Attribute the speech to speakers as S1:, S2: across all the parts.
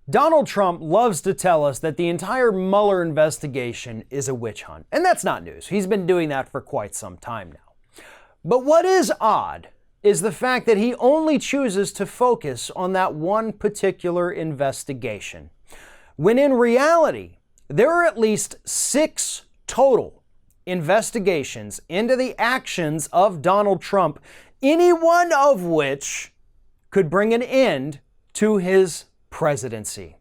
S1: Donald Trump loves to tell us that the entire Mueller investigation is a witch hunt. And that's not news. He's been doing that for quite some time now. But what is odd is the fact that he only chooses to focus on that one particular investigation, when in reality, there are at least 6 total investigations into the actions of Donald Trump, any one of which could bring an end to his presidency.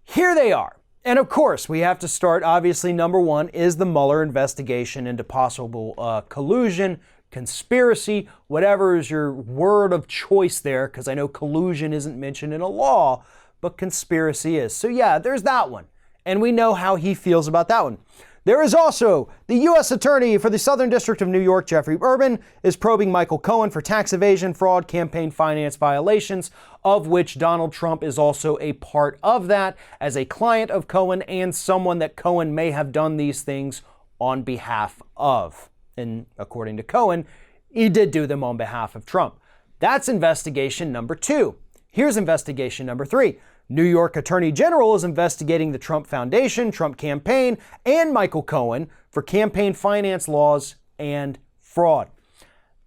S1: Here they are. And of course, we have to start, obviously, number one is the Mueller investigation into possible collusion, conspiracy, whatever is your word of choice there, because I know collusion isn't mentioned in a law, but conspiracy is. So yeah, there's that one. And we know how he feels about that one. There is also the U.S. Attorney for the Southern District of New York, Jeffrey Urban, is probing Michael Cohen for tax evasion, fraud, campaign finance violations, of which Donald Trump is also a part of that as a client of Cohen and someone that Cohen may have done these things on behalf of. And according to Cohen, he did do them on behalf of Trump. That's investigation number 2. Here's investigation number 3. New York Attorney General is investigating the Trump Foundation, Trump Campaign, and Michael Cohen for campaign finance laws and fraud.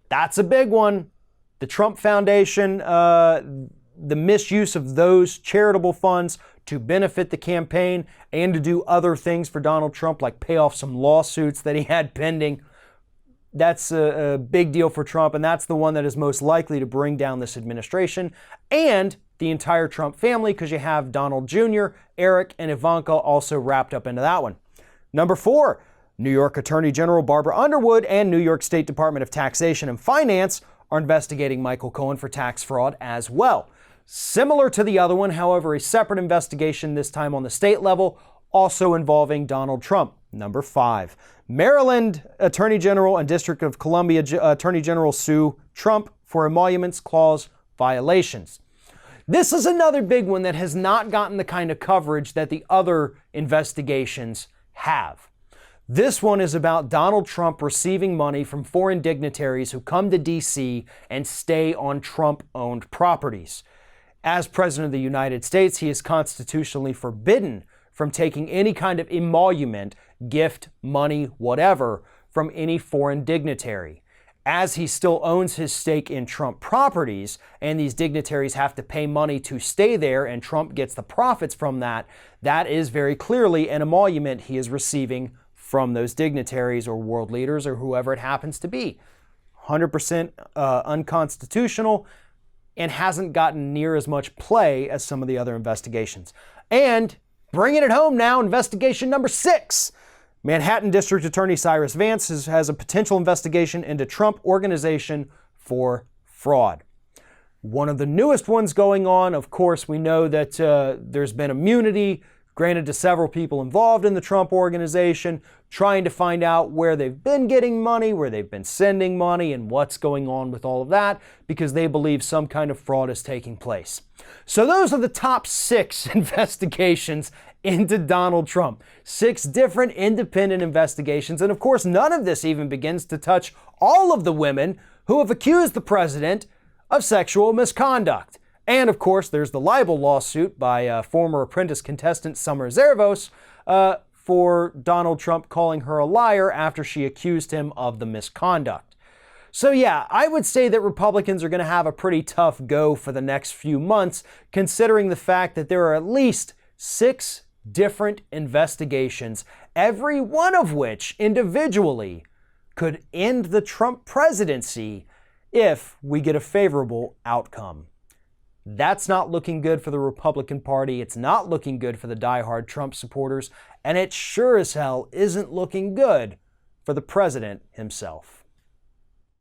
S1: That's a big one. The Trump Foundation, the misuse of those charitable funds to benefit the campaign and to do other things for Donald Trump, like pay off some lawsuits that he had pending. That's a big deal for Trump, and that's the one that is most likely to bring down this administration and the entire Trump family, because you have Donald Jr., Eric, and Ivanka also wrapped up into that one. Number 4, New York Attorney General Barbara Underwood and New York State Department of Taxation and Finance are investigating Michael Cohen for tax fraud as well. Similar to the other one, however, a separate investigation, this time on the state level, also involving Donald Trump. Number 5, Maryland Attorney General and District of Columbia Attorney General sue Trump for emoluments clause violations. This is another big one that has not gotten the kind of coverage that the other investigations have. This one is about Donald Trump receiving money from foreign dignitaries who come to D.C. and stay on Trump-owned properties. As President of the United States, he is constitutionally forbidden from taking any kind of emolument, gift, money, whatever, from any foreign dignitary. As he still owns his stake in Trump properties, and these dignitaries have to pay money to stay there, and Trump gets the profits from that, that is very clearly an emolument he is receiving from those dignitaries or world leaders or whoever it happens to be. 100% unconstitutional and hasn't gotten near as much play as some of the other investigations. And bringing it home now, investigation number 6. Manhattan District Attorney Cyrus Vance has a potential investigation into Trump Organization for fraud. One of the newest ones going on, of course, we know that there's been immunity granted to several people involved in the Trump Organization, trying to find out where they've been getting money, where they've been sending money, and what's going on with all of that, because they believe some kind of fraud is taking place. So those are the top 6 investigations into Donald Trump. 6 different independent investigations. And of course, none of this even begins to touch all of the women who have accused the president of sexual misconduct. And of course, there's the libel lawsuit by former Apprentice contestant Summer Zervos for Donald Trump calling her a liar after she accused him of the misconduct. So yeah, I would say that Republicans are going to have a pretty tough go for the next few months, considering the fact that there are at least 6 different investigations, every one of which individually could end the Trump presidency if we get a favorable outcome. That's not looking good for the Republican Party. It's not looking good for the diehard Trump supporters, and it sure as hell isn't looking good for the president himself.